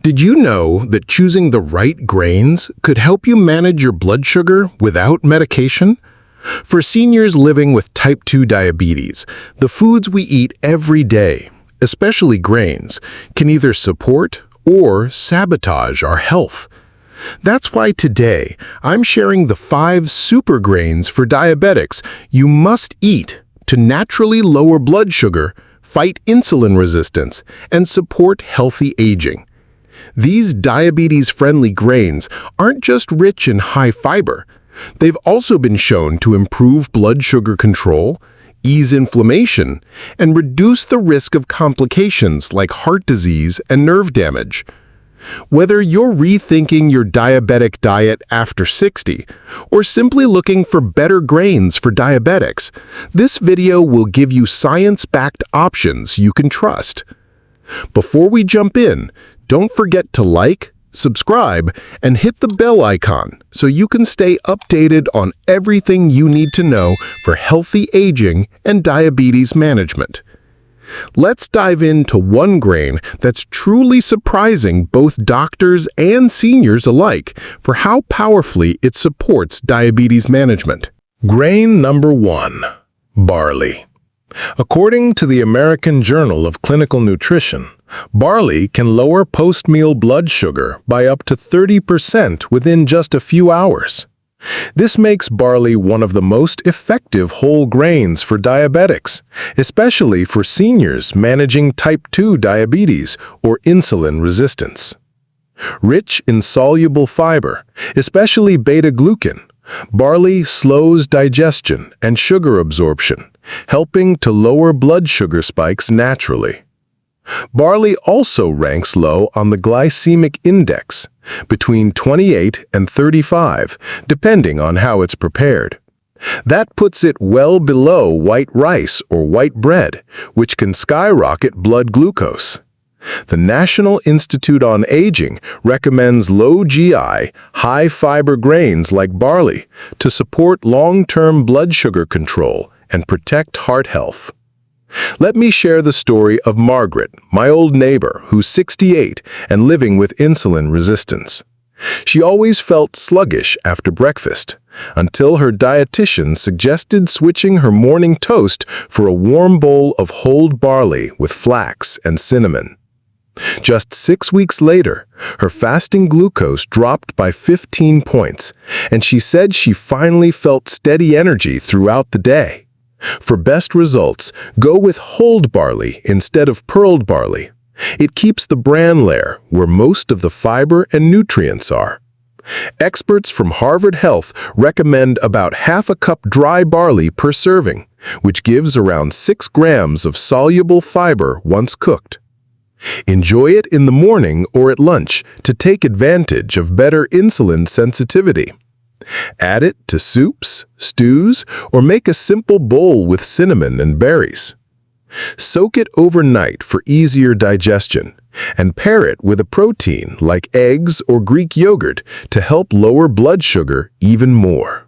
Did you know that choosing the right grains could help you manage your blood sugar without medication? For seniors living with type 2 diabetes, the foods we eat every day, especially grains, can either support or sabotage our health. That's why today I'm sharing the 5 super grains for diabetics you must eat to naturally lower blood sugar, fight insulin resistance, and support healthy aging. These diabetes-friendly grains aren't just rich in high fiber. They've also been shown to improve blood sugar control, ease inflammation, and reduce the risk of complications like heart disease and nerve damage. Whether you're rethinking your diabetic diet after 60 or simply looking for better grains for diabetics, this video will give you science-backed options you can trust. Before we jump in, don't forget to like, subscribe, and hit the bell icon so you can stay updated on everything you need to know for healthy aging and diabetes management. Let's dive into one grain that's truly surprising both doctors and seniors alike for how powerfully it supports diabetes management. Grain number 1. Barley. According to the American Journal of Clinical Nutrition, barley can lower post-meal blood sugar by up to 30% within just a few hours. This makes barley one of the most effective whole grains for diabetics, especially for seniors managing type 2 diabetes or insulin resistance. Rich in soluble fiber, especially beta-glucan, barley slows digestion and sugar absorption, helping to lower blood sugar spikes naturally. Barley also ranks low on the glycemic index, between 28 and 35, depending on how it's prepared. That puts it well below white rice or white bread, which can skyrocket blood glucose. The National Institute on Aging recommends low GI, high-fiber grains like barley to support long-term blood sugar control and protect heart health. Let me share the story of Margaret, my old neighbor, who's 68 and living with insulin resistance. She always felt sluggish after breakfast, until her dietitian suggested switching her morning toast for a warm bowl of whole barley with flax and cinnamon. Just 6 weeks later, her fasting glucose dropped by 15 points, and she said she finally felt steady energy throughout the day. For best results, go with whole barley instead of pearled barley. It keeps the bran layer where most of the fiber and nutrients are. Experts from Harvard Health recommend about half a cup dry barley per serving, which gives around 6 grams of soluble fiber once cooked. Enjoy it in the morning or at lunch to take advantage of better insulin sensitivity. Add it to soups, stews, or make a simple bowl with cinnamon and berries. Soak it overnight for easier digestion, and pair it with a protein like eggs or Greek yogurt to help lower blood sugar even more.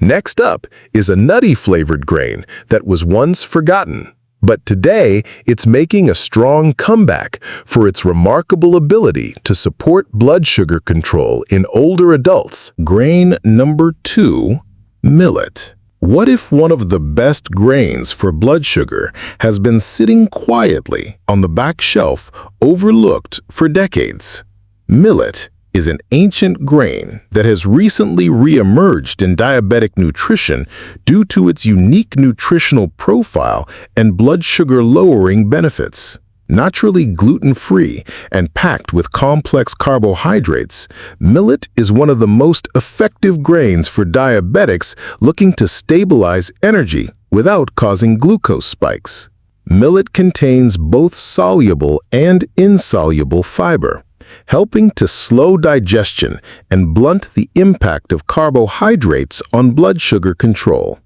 Next up is a nutty-flavored grain that was once forgotten, but today it's making a strong comeback for its remarkable ability to support blood sugar control in older adults. Grain number 2, millet. What if one of the best grains for blood sugar has been sitting quietly on the back shelf, overlooked for decades? Millet is an ancient grain that has recently re-emerged in diabetic nutrition due to its unique nutritional profile and blood sugar-lowering benefits. Naturally gluten-free and packed with complex carbohydrates, millet is one of the most effective grains for diabetics looking to stabilize energy without causing glucose spikes. Millet contains both soluble and insoluble fiber, helping to slow digestion and blunt the impact of carbohydrates on blood sugar control.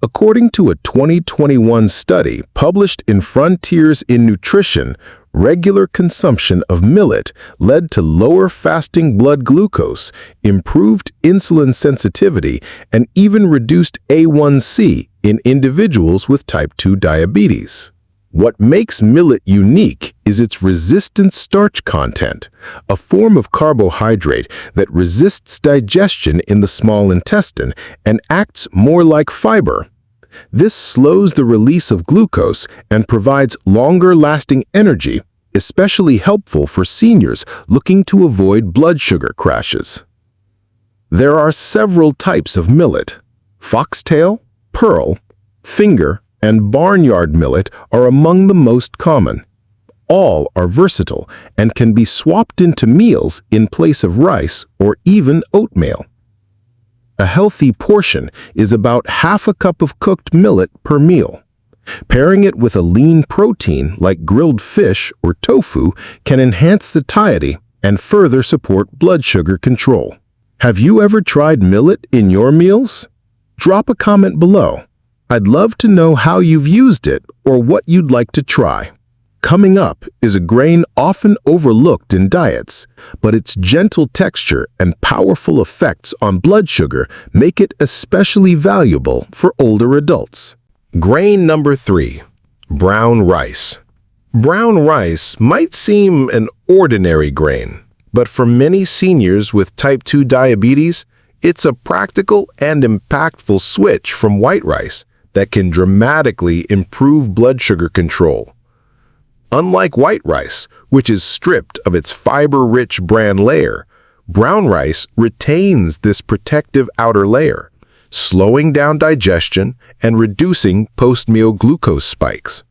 According to a 2021 study published in Frontiers in Nutrition, regular consumption of millet led to lower fasting blood glucose, improved insulin sensitivity, and even reduced A1C in individuals with type 2 diabetes. What makes millet unique is its resistant starch content, a form of carbohydrate that resists digestion in the small intestine and acts more like fiber. This slows the release of glucose and provides longer-lasting energy, especially helpful for seniors looking to avoid blood sugar crashes. There are several types of millet. Foxtail, pearl, finger, and barnyard millet are among the most common. All are versatile and can be swapped into meals in place of rice or even oatmeal. A healthy portion is about half a cup of cooked millet per meal. Pairing it with a lean protein like grilled fish or tofu can enhance satiety and further support blood sugar control. Have you ever tried millet in your meals? Drop a comment below. I'd love to know how you've used it or what you'd like to try. Coming up is a grain often overlooked in diets, but its gentle texture and powerful effects on blood sugar make it especially valuable for older adults. Grain number 3, brown rice. Brown rice might seem an ordinary grain, but for many seniors with type 2 diabetes, it's a practical and impactful switch from white rice that can dramatically improve blood sugar control. Unlike white rice, which is stripped of its fiber-rich bran layer, brown rice retains this protective outer layer, slowing down digestion and reducing post-meal glucose spikes.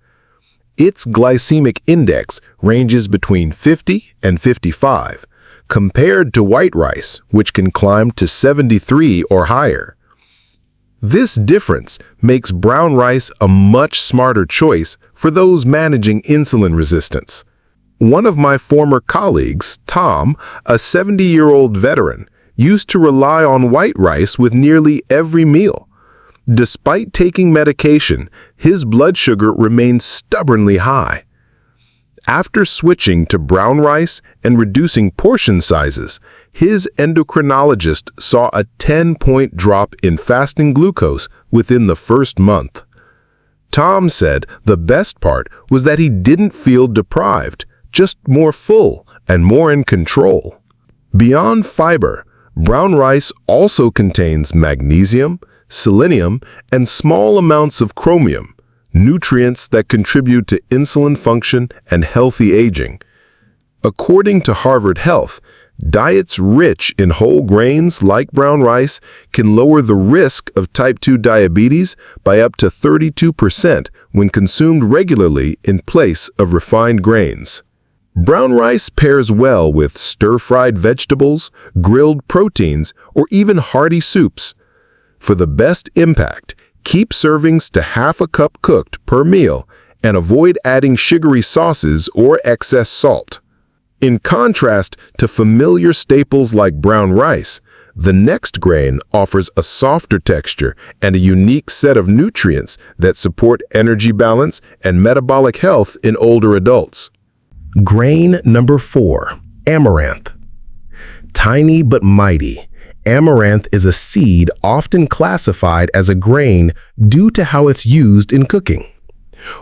Its glycemic index ranges between 50 and 55, compared to white rice, which can climb to 73 or higher. This difference makes brown rice a much smarter choice for those managing insulin resistance. One of my former colleagues, Tom, a 70-year-old veteran, used to rely on white rice with nearly every meal. Despite taking medication, his blood sugar remained stubbornly high. After switching to brown rice and reducing portion sizes, his endocrinologist saw a 10-point drop in fasting glucose within the first month. Tom said the best part was that he didn't feel deprived, just more full and more in control. Beyond fiber, brown rice also contains magnesium, selenium, and small amounts of chromium, nutrients that contribute to insulin function and healthy aging. According to Harvard Health, diets rich in whole grains like brown rice can lower the risk of type 2 diabetes by up to 32% when consumed regularly in place of refined grains. Brown rice pairs well with stir-fried vegetables, grilled proteins, or even hearty soups. For the best impact, keep servings to half a cup cooked per meal and avoid adding sugary sauces or excess salt. In contrast to familiar staples like brown rice, the next grain offers a softer texture and a unique set of nutrients that support energy balance and metabolic health in older adults. Grain number 4, amaranth. Tiny but mighty, amaranth is a seed often classified as a grain due to how it's used in cooking.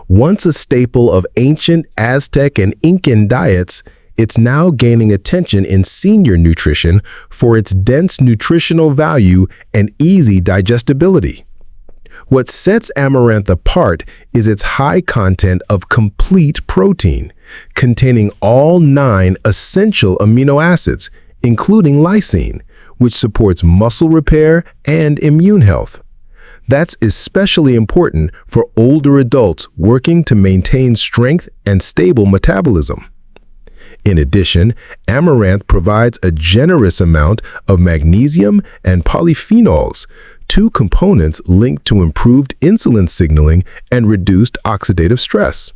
Once a staple of ancient Aztec and Incan diets, it's now gaining attention in senior nutrition for its dense nutritional value and easy digestibility. What sets amaranth apart is its high content of complete protein, containing all 9 essential amino acids, including lysine, which supports muscle repair and immune health. That's especially important for older adults working to maintain strength and stable metabolism. In addition, amaranth provides a generous amount of magnesium and polyphenols, 2 components linked to improved insulin signaling and reduced oxidative stress.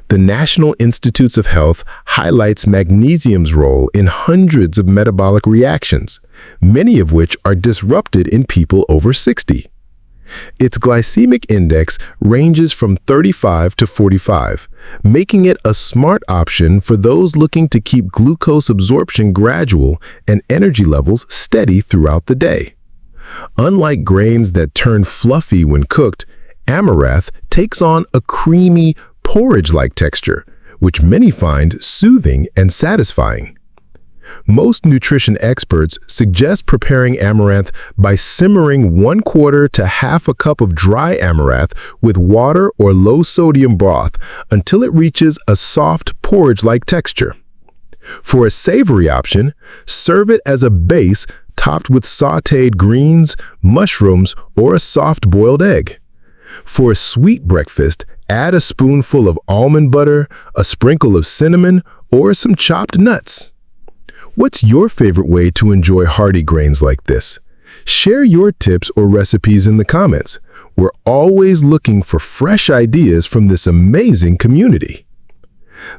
The National Institutes of Health highlights magnesium's role in hundreds of metabolic reactions, many of which are disrupted in people over 60. Its glycemic index ranges from 35 to 45, making it a smart option for those looking to keep glucose absorption gradual and energy levels steady throughout the day. Unlike grains that turn fluffy when cooked, amaranth takes on a creamy, porridge-like texture, which many find soothing and satisfying. Most nutrition experts suggest preparing amaranth by simmering 1/4 to half a cup of dry amaranth with water or low-sodium broth until it reaches a soft porridge-like texture. For a savory option, serve it as a base topped with sautéed greens, mushrooms, or a soft-boiled egg. For a sweet breakfast, add a spoonful of almond butter, a sprinkle of cinnamon, or some chopped nuts. What's your favorite way to enjoy hearty grains like this? Share your tips or recipes in the comments. We're always looking for fresh ideas from this amazing community.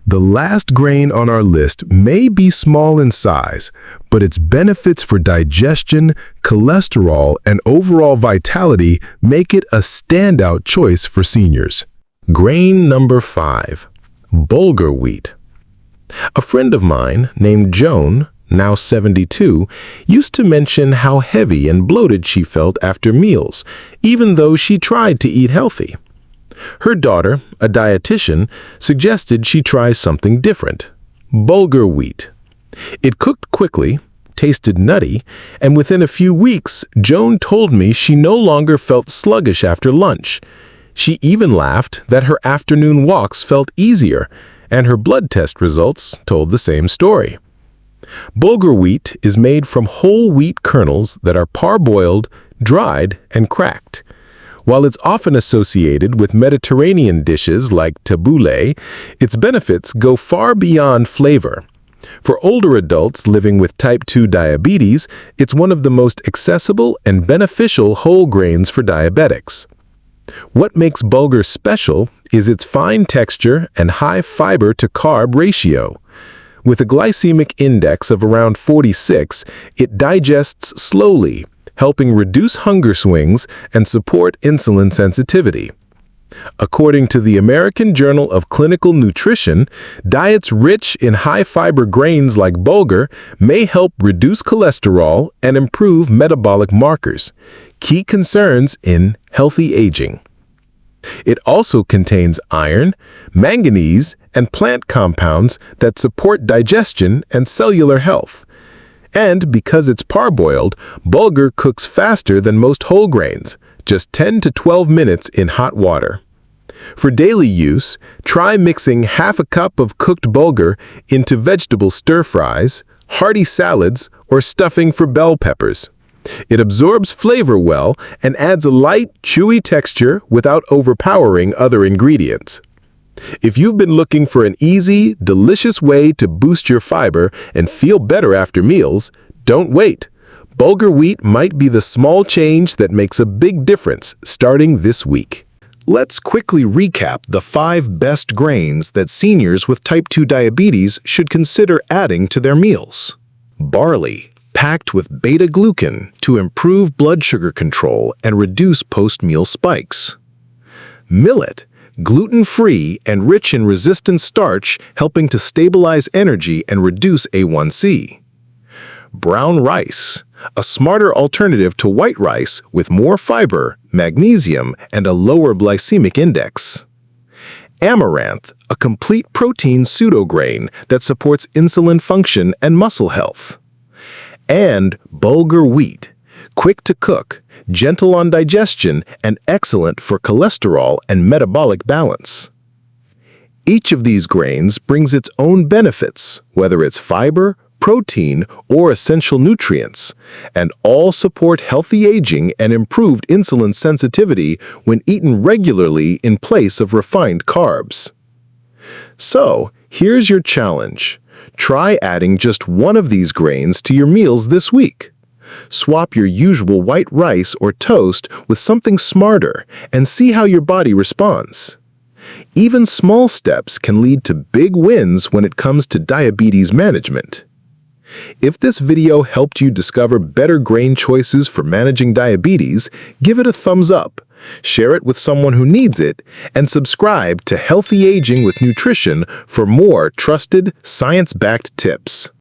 The last grain on our list may be small in size, but its benefits for digestion, cholesterol, and overall vitality make it a standout choice for seniors. Grain number 5, Bulgur wheat. A friend of mine named Joan, now 72, used to mention how heavy and bloated she felt after meals, even though she tried to eat healthy. Her daughter, a dietitian, suggested she try something different: Bulgur wheat. It cooked quickly, tasted nutty, and within a few weeks, Joan told me she no longer felt sluggish after lunch. She even laughed that her afternoon walks felt easier, and her blood test results told the same story. Bulgur wheat is made from whole wheat kernels that are parboiled, dried, and cracked. While it's often associated with Mediterranean dishes like tabbouleh, its benefits go far beyond flavor. For older adults living with type 2 diabetes, it's one of the most accessible and beneficial whole grains for diabetics. What makes bulgur special is its fine texture and high fiber-to-carb ratio. With a glycemic index of around 46, it digests slowly, helping reduce hunger swings and support insulin sensitivity. According to the American Journal of Clinical Nutrition, diets rich in high-fiber grains like bulgur may help reduce cholesterol and improve metabolic markers, key concerns in healthy aging. It also contains iron, manganese, and plant compounds that support digestion and cellular health. And because it's parboiled, bulgur cooks faster than most whole grains, just 10 to 12 minutes in hot water. For daily use, try mixing half a cup of cooked bulgur into vegetable stir-fries, hearty salads, or stuffing for bell peppers. It absorbs flavor well and adds a light, chewy texture without overpowering other ingredients. If you've been looking for an easy, delicious way to boost your fiber and feel better after meals, don't wait. Bulgur wheat might be the small change that makes a big difference starting this week. Let's quickly recap the 5 best grains that seniors with type 2 diabetes should consider adding to their meals. Barley, packed with beta-glucan to improve blood sugar control and reduce post-meal spikes. Millet, gluten-free and rich in resistant starch, helping to stabilize energy and reduce A1C. Brown rice, a smarter alternative to white rice with more fiber, magnesium, and a lower glycemic index. Amaranth, a complete protein pseudograin that supports insulin function and muscle health. And bulgur wheat, quick to cook, gentle on digestion, and excellent for cholesterol and metabolic balance. Each of these grains brings its own benefits, whether it's fiber, protein, or essential nutrients, and all support healthy aging and improved insulin sensitivity when eaten regularly in place of refined carbs. So, here's your challenge. Try adding just one of these grains to your meals this week. Swap your usual white rice or toast with something smarter and see how your body responds. Even small steps can lead to big wins when it comes to diabetes management. If this video helped you discover better grain choices for managing diabetes, give it a thumbs up, share it with someone who needs it, and subscribe to Healthy Aging with Nutrition for more trusted, science-backed tips.